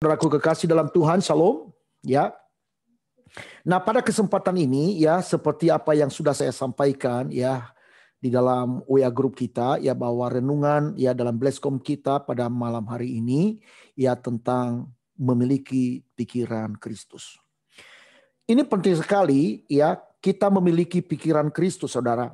Saudaraku kekasih dalam Tuhan, Shalom. Ya. Nah, pada kesempatan ini ya seperti apa yang sudah saya sampaikan ya di dalam WA grup kita ya bahwa renungan ya dalam Blesscom kita pada malam hari ini ya tentang memiliki pikiran Kristus. Ini penting sekali ya kita memiliki pikiran Kristus, Saudara.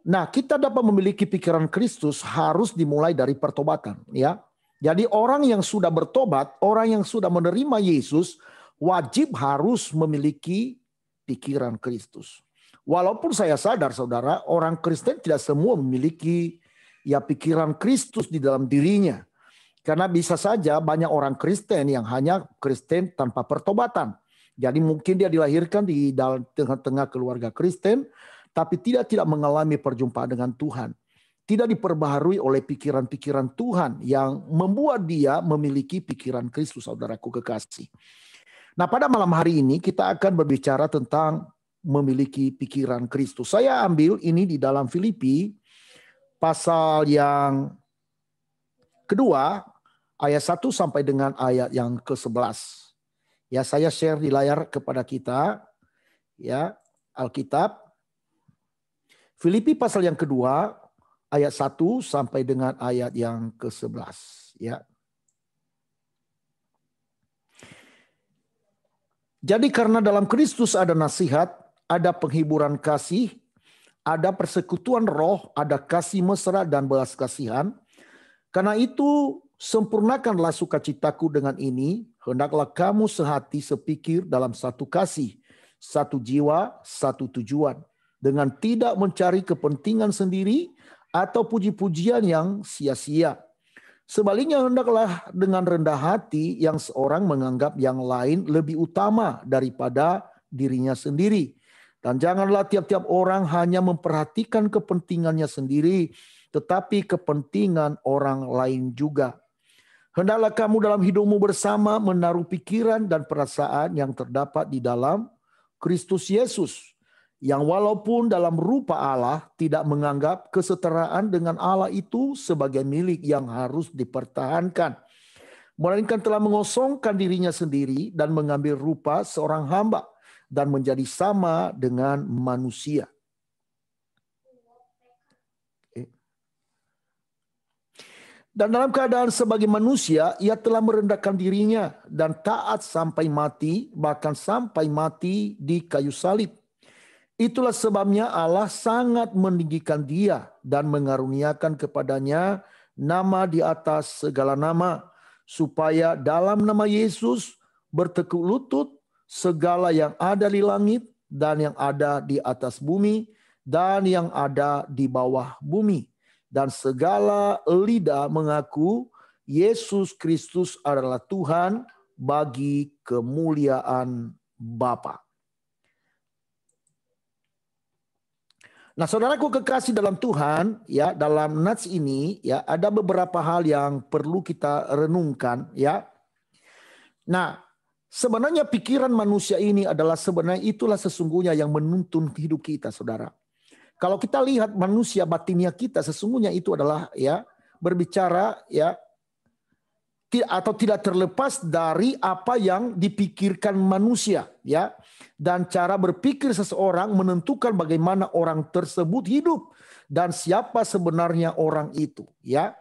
Nah, kita dapat memiliki pikiran Kristus harus dimulai dari pertobatan ya. Jadi orang yang sudah bertobat, orang yang sudah menerima Yesus, wajib harus memiliki pikiran Kristus. Walaupun saya sadar saudara, orang Kristen tidak semua memiliki ya pikiran Kristus di dalam dirinya. Karena bisa saja banyak orang Kristen yang hanya Kristen tanpa pertobatan. Jadi mungkin dia dilahirkan di dalam tengah-tengah keluarga Kristen, tapi tidak mengalami perjumpaan dengan Tuhan. Tidak diperbaharui oleh pikiran-pikiran Tuhan yang membuat dia memiliki pikiran Kristus, saudaraku kekasih. Nah, pada malam hari ini kita akan berbicara tentang memiliki pikiran Kristus. Saya ambil ini di dalam Filipi pasal yang kedua ayat 1 sampai dengan ayat yang ke-11. Ya, saya share di layar kepada kita ya Alkitab. Filipi pasal yang kedua ayat 1 sampai dengan ayat yang ke-11 ya. Jadi karena dalam Kristus ada nasihat, ada penghiburan kasih, ada persekutuan roh, ada kasih mesra dan belas kasihan. Karena itu sempurnakanlah sukacitaku dengan ini, hendaklah kamu sehati sepikir dalam satu kasih, satu jiwa, satu tujuan, dengan tidak mencari kepentingan sendiri atau puji-pujian yang sia-sia. Sebaliknya hendaklah dengan rendah hati yang seorang menganggap yang lain lebih utama daripada dirinya sendiri. Dan janganlah tiap-tiap orang hanya memperhatikan kepentingannya sendiri, tetapi kepentingan orang lain juga. Hendaklah kamu dalam hidupmu bersama menaruh pikiran dan perasaan yang terdapat di dalam Kristus Yesus, yang walaupun dalam rupa Allah tidak menganggap kesetaraan dengan Allah itu sebagai milik yang harus dipertahankan, melainkan telah mengosongkan dirinya sendiri dan mengambil rupa seorang hamba dan menjadi sama dengan manusia. Dan dalam keadaan sebagai manusia, ia telah merendahkan dirinya dan taat sampai mati, bahkan sampai mati di kayu salib. Itulah sebabnya Allah sangat meninggikan dia dan mengaruniakan kepadanya nama di atas segala nama, supaya dalam nama Yesus bertekuk lutut segala yang ada di langit dan yang ada di atas bumi dan yang ada di bawah bumi, dan segala lidah mengaku Yesus Kristus adalah Tuhan bagi kemuliaan Bapa. Nah, saudaraku kekasih dalam Tuhan, ya dalam nats ini ya ada beberapa hal yang perlu kita renungkan ya. Nah, sebenarnya pikiran manusia ini adalah sebenarnya itulah sesungguhnya yang menuntun hidup kita, saudara. Kalau kita lihat manusia batinia kita sesungguhnya itu adalah ya berbicara ya atau tidak terlepas dari apa yang dipikirkan manusia ya, dan cara berpikir seseorang menentukan bagaimana orang tersebut hidup dan siapa sebenarnya orang itu ya.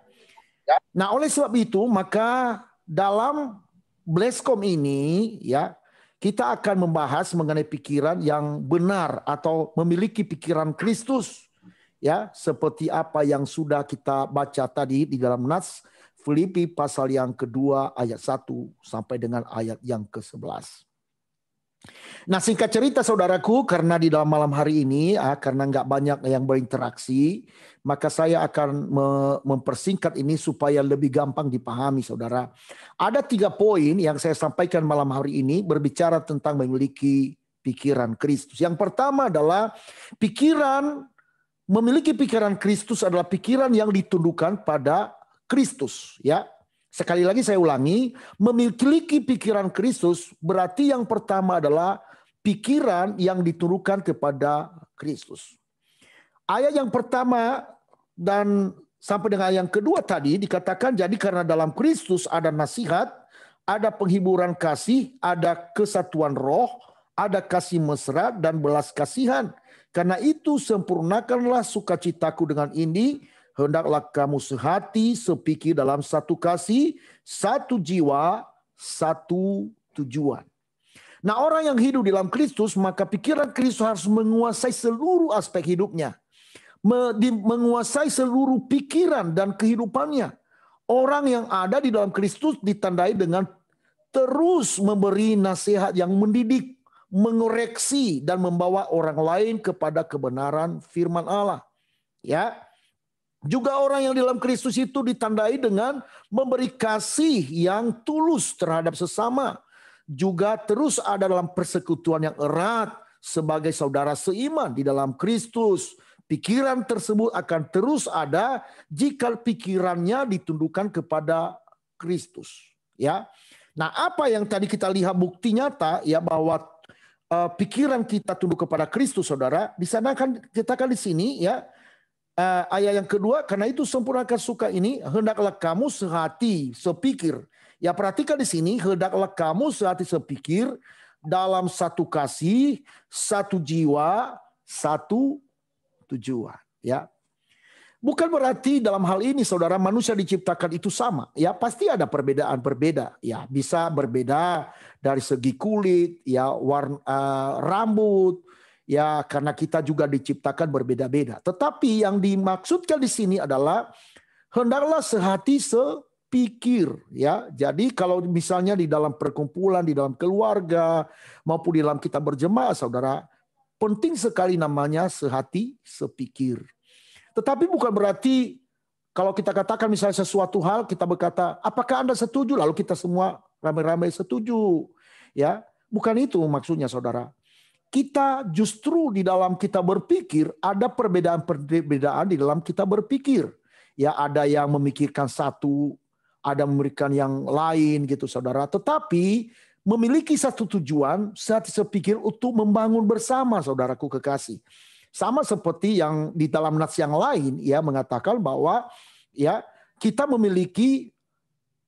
Nah, oleh sebab itu maka dalam Blesscom ini ya kita akan membahas mengenai pikiran yang benar atau memiliki pikiran Kristus ya, seperti apa yang sudah kita baca tadi di dalam nats Filipi pasal yang kedua ayat 1 sampai dengan ayat yang ke-11. Nah, singkat cerita saudaraku, karena di dalam malam hari ini karena nggak banyak yang berinteraksi, maka saya akan mempersingkat ini supaya lebih gampang dipahami saudara. Ada 3 poin yang saya sampaikan malam hari ini berbicara tentang memiliki pikiran Kristus. Yang pertama adalah memiliki pikiran Kristus adalah pikiran yang ditundukkan pada Kristus ya. Sekali lagi saya ulangi, memiliki pikiran Kristus berarti yang pertama adalah pikiran yang ditundukkan kepada Kristus. Ayat yang pertama dan sampai dengan ayat yang kedua tadi dikatakan jadi karena dalam Kristus ada nasihat, ada penghiburan kasih, ada kesatuan roh, ada kasih mesra dan belas kasihan. Karena itu sempurnakanlah sukacitaku dengan ini, hendaklah kamu sehati, sepikir dalam satu kasih, satu jiwa, satu tujuan. Nah, orang yang hidup di dalam Kristus, maka pikiran Kristus harus menguasai seluruh aspek hidupnya. Menguasai seluruh pikiran dan kehidupannya. Orang yang ada di dalam Kristus ditandai dengan terus memberi nasihat yang mendidik, mengoreksi dan membawa orang lain kepada kebenaran firman Allah. Ya. Juga orang yang di dalam Kristus itu ditandai dengan memberi kasih yang tulus terhadap sesama. Juga terus ada dalam persekutuan yang erat sebagai saudara seiman di dalam Kristus. Pikiran tersebut akan terus ada jika pikirannya ditundukkan kepada Kristus. Ya, nah apa yang tadi kita lihat bukti nyata ya bahwa pikiran kita tunduk kepada Kristus, saudara. Di sana kan kita kan di sini ya ayat yang kedua, karena itu sempurnakan suka ini, hendaklah kamu sehati sepikir. Ya perhatikan di sini, hendaklah kamu sehati sepikir dalam satu kasih, satu jiwa, satu tujuan. Ya, bukan berarti dalam hal ini saudara manusia diciptakan itu sama. Ya pasti ada perbedaan berbeda. Ya bisa berbeda dari segi kulit, ya warna rambut, ya karena kita juga diciptakan berbeda-beda. Tetapi yang dimaksudkan di sini adalah hendaklah sehati sepikir. Ya, jadi kalau misalnya di dalam perkumpulan, di dalam keluarga maupun di dalam kita berjemaah, saudara, penting sekali namanya sehati sepikir. Tetapi bukan berarti kalau kita katakan misalnya sesuatu hal kita berkata, apakah Anda setuju? Lalu kita semua ramai-ramai setuju. Ya, bukan itu maksudnya, saudara. Kita justru di dalam kita berpikir ada perbedaan-perbedaan di dalam kita berpikir. Ya, ada yang memikirkan satu, ada memikirkan yang lain gitu, saudara. Tetapi memiliki satu tujuan, satu sepikir untuk membangun bersama, saudaraku kekasih. Sama seperti yang di dalam nats yang lain, ya mengatakan bahwa ya kita memiliki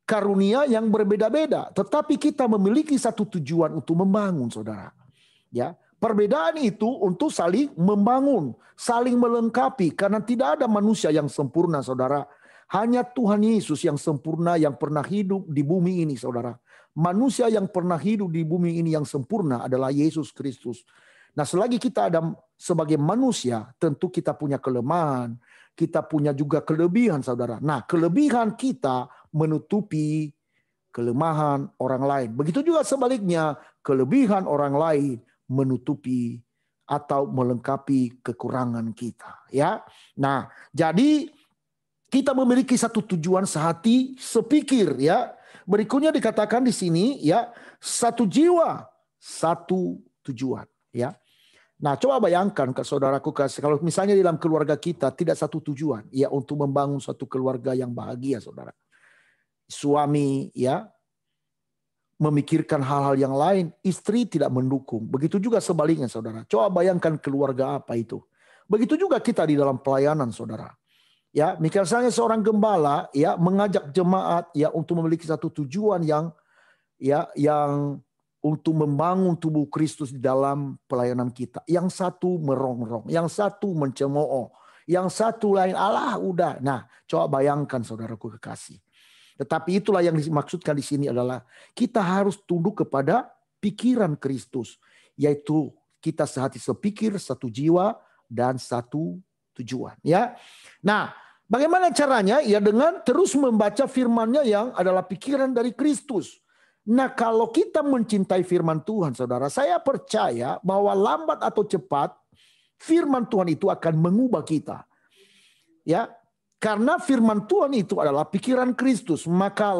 karunia yang berbeda-beda, tetapi kita memiliki satu tujuan untuk membangun, saudara. Ya, perbedaan itu untuk saling membangun, saling melengkapi, karena tidak ada manusia yang sempurna, saudara. Hanya Tuhan Yesus yang sempurna, yang pernah hidup di bumi ini, saudara. Manusia yang pernah hidup di bumi ini yang sempurna adalah Yesus Kristus. Nah, selagi kita ada sebagai manusia, tentu kita punya kelemahan, kita punya juga kelebihan, saudara. Nah, kelebihan kita menutupi kelemahan orang lain. Begitu juga sebaliknya, kelebihan orang lain menutupi atau melengkapi kekurangan kita. Ya, nah, jadi kita memiliki satu tujuan sehati sepikir, ya. Berikutnya dikatakan di sini ya, satu jiwa, satu tujuan, ya. Nah, coba bayangkan ke saudaraku kasih, kalau misalnya di dalam keluarga kita tidak satu tujuan, ya untuk membangun satu keluarga yang bahagia, saudara. Suami ya memikirkan hal-hal yang lain, istri tidak mendukung. Begitu juga sebaliknya, saudara. Coba bayangkan keluarga apa itu. Begitu juga kita di dalam pelayanan, saudara. Ya, misalnya seorang gembala ya mengajak jemaat ya untuk memiliki satu tujuan yang untuk membangun tubuh Kristus di dalam pelayanan kita. Yang satu merongrong, yang satu mencemooh, yang satu lain Allah udah. Nah, coba bayangkan saudaraku kekasih. Tetapi itulah yang dimaksudkan di sini adalah kita harus tunduk kepada pikiran Kristus, yaitu kita sehati sepikir, satu jiwa dan satu tujuan, ya. Nah, bagaimana caranya? Ya dengan terus membaca firman-Nya yang adalah pikiran dari Kristus. Nah, kalau kita mencintai firman Tuhan, saudara, saya percaya bahwa lambat atau cepat firman Tuhan itu akan mengubah kita. Ya, karena firman Tuhan itu adalah pikiran Kristus, maka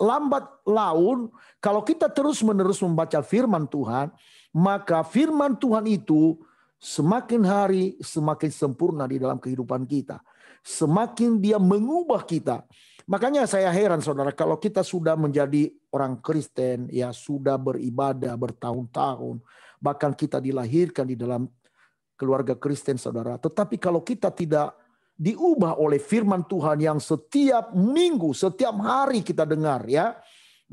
lambat laun kalau kita terus-menerus membaca firman Tuhan, maka firman Tuhan itu semakin hari semakin sempurna di dalam kehidupan kita. Semakin dia mengubah kita. Makanya saya heran saudara, kalau kita sudah menjadi orang Kristen, ya sudah beribadah bertahun-tahun, bahkan kita dilahirkan di dalam keluarga Kristen saudara. Tetapi kalau kita tidak diubah oleh firman Tuhan yang setiap minggu, setiap hari kita dengar ya.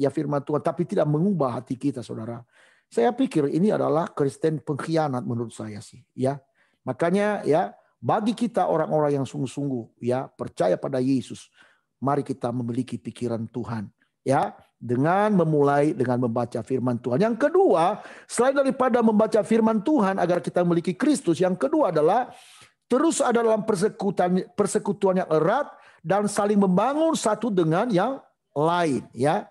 ya firman Tuhan, tapi tidak mengubah hati kita, saudara. Saya pikir ini adalah Kristen pengkhianat menurut saya sih, ya. Makanya ya, bagi kita orang-orang yang sungguh-sungguh ya percaya pada Yesus, mari kita memiliki pikiran Tuhan, ya, dengan memulai dengan membaca firman Tuhan. Yang kedua, selain daripada membaca firman Tuhan agar kita memiliki Kristus, yang kedua adalah terus ada dalam persekutuan yang erat dan saling membangun satu dengan yang lain, ya.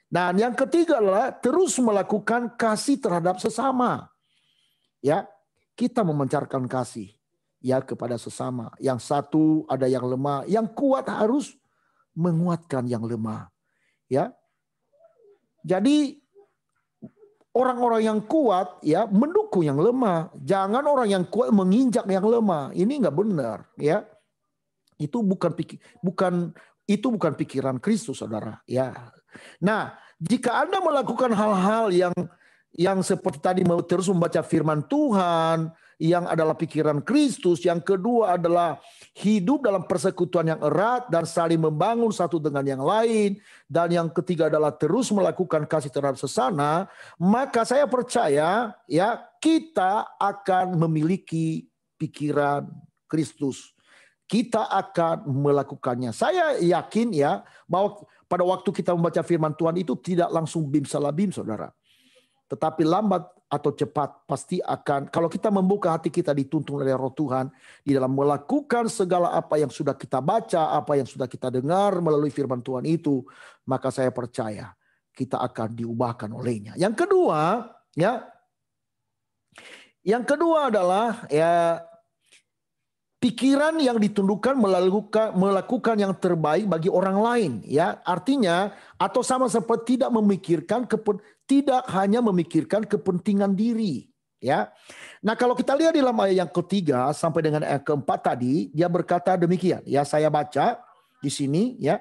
Dan yang ketiga adalah terus melakukan kasih terhadap sesama. Ya, kita memancarkan kasih ya kepada sesama. Yang satu ada yang lemah, yang kuat harus menguatkan yang lemah. Ya. Jadi orang-orang yang kuat ya mendukung yang lemah. Jangan orang yang kuat menginjak yang lemah. Ini enggak benar, ya. Itu bukan pikiran Kristus, saudara. Ya. Nah, jika Anda melakukan hal-hal yang seperti tadi terus membaca firman Tuhan, yang adalah pikiran Kristus, yang kedua adalah hidup dalam persekutuan yang erat dan saling membangun satu dengan yang lain, dan yang ketiga adalah terus melakukan kasih terhadap sesama, maka saya percaya ya kita akan memiliki pikiran Kristus. Kita akan melakukannya. Saya yakin ya bahwa pada waktu kita membaca firman Tuhan itu tidak langsung bim salabim, saudara. Tetapi lambat atau cepat pasti akan, kalau kita membuka hati kita dituntun oleh Roh Tuhan di dalam melakukan segala apa yang sudah kita baca, apa yang sudah kita dengar melalui firman Tuhan itu, maka saya percaya kita akan diubahkan olehnya. Yang kedua, ya. Yang kedua adalah ya pikiran yang ditundukkan melakukan yang terbaik bagi orang lain, ya. Artinya atau sama seperti tidak hanya memikirkan kepentingan diri, ya. Nah, kalau kita lihat di dalam ayat yang ketiga sampai dengan ayat keempat tadi, dia berkata demikian, ya, saya baca di sini, ya.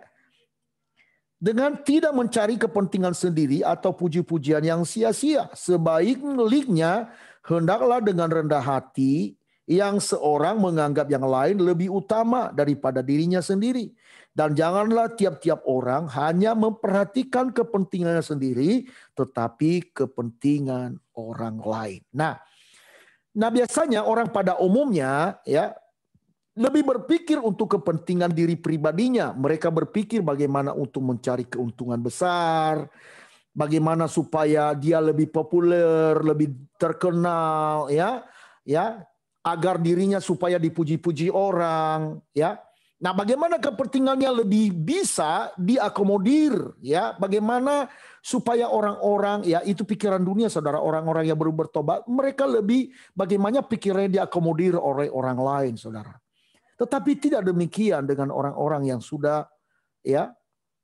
Dengan tidak mencari kepentingan sendiri atau puji-pujian yang sia-sia, sebaik-baiknya hendaklah dengan rendah hati yang seorang menganggap yang lain lebih utama daripada dirinya sendiri. Dan janganlah tiap-tiap orang hanya memperhatikan kepentingannya sendiri, tetapi kepentingan orang lain. Nah biasanya orang pada umumnya ya lebih berpikir untuk kepentingan diri pribadinya. Mereka berpikir bagaimana untuk mencari keuntungan besar, bagaimana supaya dia lebih populer, lebih terkenal, ya, agar dirinya supaya dipuji-puji orang, ya. Nah, bagaimana kepentingannya lebih bisa diakomodir, ya. Bagaimana supaya orang-orang, ya, itu pikiran dunia, saudara, orang-orang yang baru bertobat, mereka lebih bagaimana pikirannya diakomodir oleh orang lain, saudara. Tetapi tidak demikian dengan orang-orang yang sudah, ya,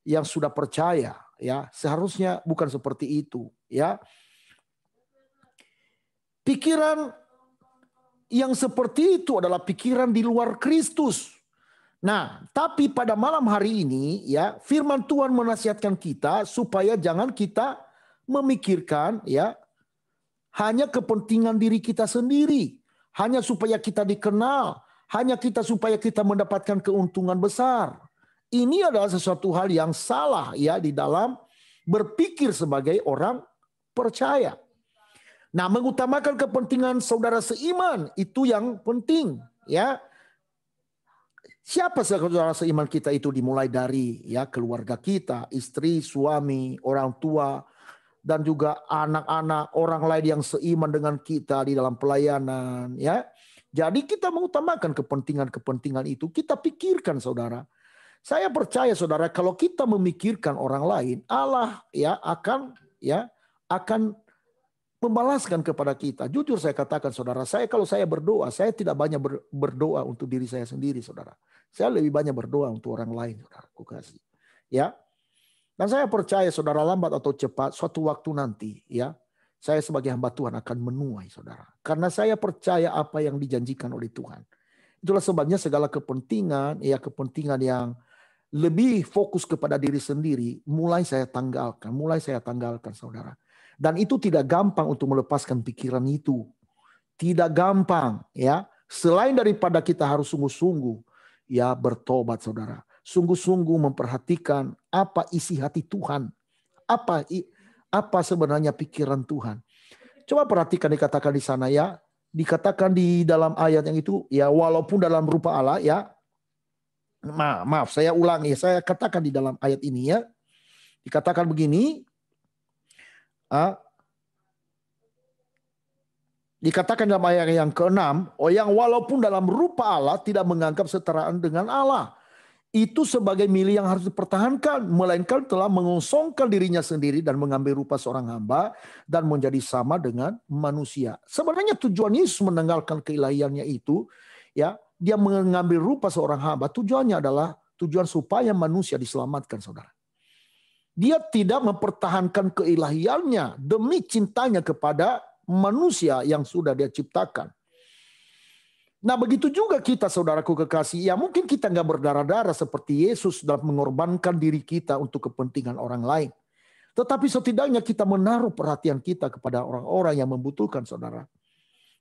yang sudah percaya, ya. Seharusnya bukan seperti itu, ya. Pikiran yang seperti itu adalah pikiran di luar Kristus. Nah, tapi pada malam hari ini ya, firman Tuhan menasihatkan kita supaya jangan kita memikirkan ya hanya kepentingan diri kita sendiri, hanya supaya kita dikenal, hanya supaya kita mendapatkan keuntungan besar. Ini adalah sesuatu hal yang salah ya di dalam berpikir sebagai orang percaya. Nah, mengutamakan kepentingan saudara seiman itu yang penting, ya. Siapa saudara seiman kita itu dimulai dari ya keluarga kita, istri, suami, orang tua, dan juga anak-anak, orang lain yang seiman dengan kita di dalam pelayanan, ya. Jadi kita mengutamakan kepentingan-kepentingan itu, kita pikirkan, saudara. Saya percaya, saudara, kalau kita memikirkan orang lain, Allah ya akan membalaskan kepada kita. Jujur saya katakan, saudara, kalau saya berdoa, saya tidak banyak berdoa untuk diri saya sendiri, saudara. Saya lebih banyak berdoa untuk orang lain, saudara. Aku kasih, ya. Dan saya percaya, saudara, lambat atau cepat, suatu waktu nanti, ya, saya sebagai hamba Tuhan akan menuai, saudara. Karena saya percaya apa yang dijanjikan oleh Tuhan. Itulah sebabnya segala kepentingan, ya, kepentingan yang lebih fokus kepada diri sendiri, mulai saya tanggalkan, saudara. Dan itu tidak gampang untuk melepaskan pikiran itu. Tidak gampang, ya. Selain daripada kita harus sungguh-sungguh ya bertobat, saudara. Sungguh-sungguh memperhatikan apa isi hati Tuhan. Apa sebenarnya pikiran Tuhan? Coba perhatikan dikatakan di sana ya. Dikatakan di dalam ayat yang itu ya, walaupun dalam rupa Allah ya. Maaf, saya ulangi. Saya katakan di dalam ayat ini ya. Dikatakan begini. Dikatakan dalam ayat yang ke-6, yang walaupun dalam rupa Allah tidak menganggap setaraan dengan Allah. Itu sebagai milik yang harus dipertahankan, melainkan telah mengosongkan dirinya sendiri dan mengambil rupa seorang hamba dan menjadi sama dengan manusia. Sebenarnya tujuan Yesus menanggalkan keilahiannya itu, ya, dia mengambil rupa seorang hamba. Tujuannya adalah tujuan supaya manusia diselamatkan, saudara. Dia tidak mempertahankan keilahiannya demi cintanya kepada manusia yang sudah dia ciptakan. Nah begitu juga kita saudaraku kekasih. Ya mungkin kita nggak berdarah-darah seperti Yesus dalam mengorbankan diri kita untuk kepentingan orang lain. Tetapi setidaknya kita menaruh perhatian kita kepada orang-orang yang membutuhkan, saudara.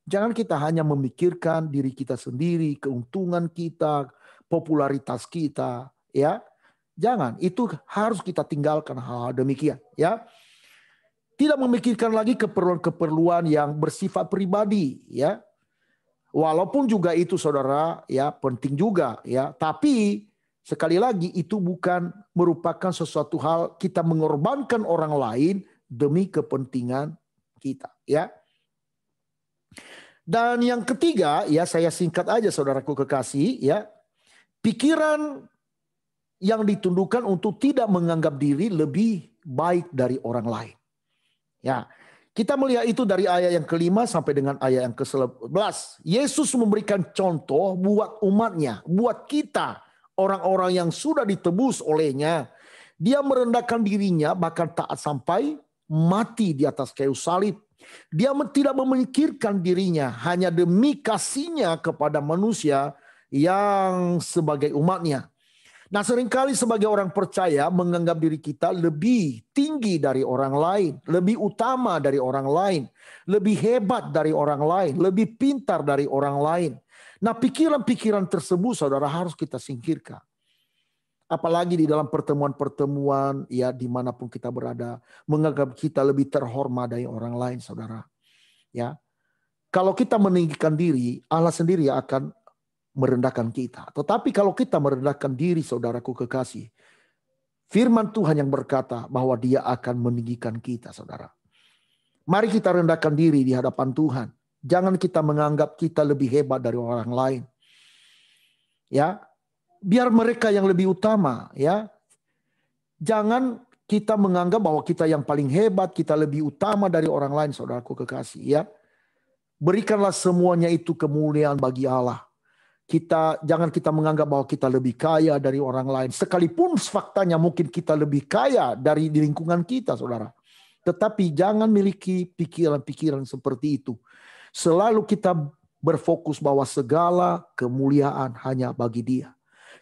Jangan kita hanya memikirkan diri kita sendiri, keuntungan kita, popularitas kita, ya. Jangan, itu harus kita tinggalkan hal-hal demikian, ya. Tidak memikirkan lagi keperluan-keperluan yang bersifat pribadi, ya. Walaupun juga itu saudara ya penting juga ya, tapi sekali lagi itu bukan merupakan sesuatu hal kita mengorbankan orang lain demi kepentingan kita, ya. Dan yang ketiga ya, saya singkat aja saudaraku kekasih ya. Pikiran yang ditundukkan untuk tidak menganggap diri lebih baik dari orang lain. Ya, kita melihat itu dari ayat yang ke-5 sampai dengan ayat yang ke-11. Yesus memberikan contoh buat umatnya, buat kita, orang-orang yang sudah ditebus olehnya. Dia merendahkan dirinya bahkan taat sampai mati di atas kayu salib. Dia tidak memikirkan dirinya hanya demi kasihnya kepada manusia yang sebagai umatnya. Nah seringkali sebagai orang percaya menganggap diri kita lebih tinggi dari orang lain. Lebih utama dari orang lain. Lebih hebat dari orang lain. Lebih pintar dari orang lain. Nah pikiran-pikiran tersebut saudara harus kita singkirkan. Apalagi di dalam pertemuan-pertemuan ya dimanapun kita berada. Menganggap kita lebih terhormat dari orang lain saudara. Ya, kalau kita meninggikan diri Allah sendiri akan merendahkan kita. Tetapi kalau kita merendahkan diri saudaraku kekasih, firman Tuhan yang berkata bahwa dia akan meninggikan kita saudara. Mari kita rendahkan diri di hadapan Tuhan. Jangan kita menganggap kita lebih hebat dari orang lain. Ya, biar mereka yang lebih utama ya. Jangan kita menganggap bahwa kita yang paling hebat, kita lebih utama dari orang lain saudaraku kekasih ya. Berikanlah semuanya itu kemuliaan bagi Allah. Jangan kita menganggap bahwa kita lebih kaya dari orang lain. Sekalipun faktanya mungkin kita lebih kaya dari di lingkungan kita, saudara. Tetapi jangan miliki pikiran-pikiran seperti itu. Selalu kita berfokus bahwa segala kemuliaan hanya bagi Dia.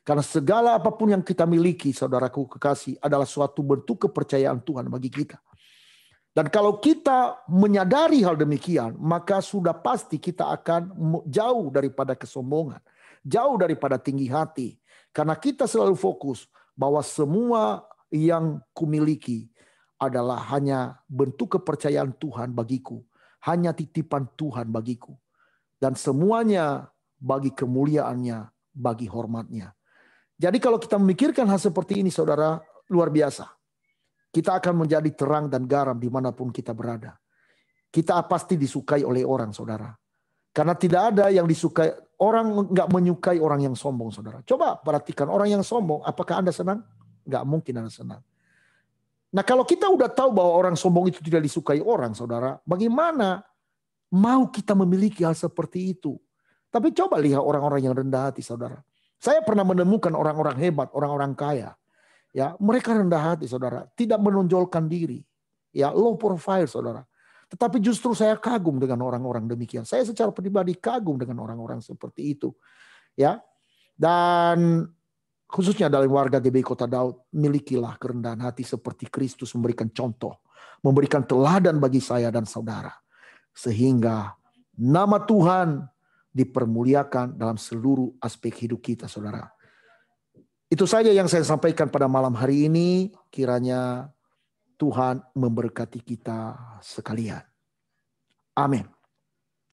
Karena segala apapun yang kita miliki, saudaraku kekasih, adalah suatu bentuk kepercayaan Tuhan bagi kita. Dan kalau kita menyadari hal demikian, maka sudah pasti kita akan jauh daripada kesombongan. Jauh daripada tinggi hati. Karena kita selalu fokus bahwa semua yang kumiliki adalah hanya bentuk kepercayaan Tuhan bagiku. Hanya titipan Tuhan bagiku. Dan semuanya bagi kemuliaannya, bagi hormatnya. Jadi kalau kita memikirkan hal seperti ini saudara, luar biasa. Kita akan menjadi terang dan garam dimanapun kita berada. Kita pasti disukai oleh orang saudara. Karena tidak ada yang disukai, orang nggak menyukai orang yang sombong saudara. Coba perhatikan orang yang sombong, apakah Anda senang? Nggak mungkin Anda senang. Nah kalau kita udah tahu bahwa orang sombong itu tidak disukai orang saudara, bagaimana mau kita memiliki hal seperti itu? Tapi coba lihat orang-orang yang rendah hati saudara. Saya pernah menemukan orang-orang hebat, orang-orang kaya. Ya, mereka rendah hati saudara, tidak menonjolkan diri. Ya, low profile saudara. Tetapi justru saya kagum dengan orang-orang demikian. Saya secara pribadi kagum dengan orang-orang seperti itu. Ya. Dan khususnya dalam warga GBI Kota Daud, milikilah kerendahan hati seperti Kristus memberikan contoh, memberikan teladan bagi saya dan saudara. Sehingga nama Tuhan dipermuliakan dalam seluruh aspek hidup kita saudara. Itu saja yang saya sampaikan pada malam hari ini. Kiranya Tuhan memberkati kita sekalian. Amin.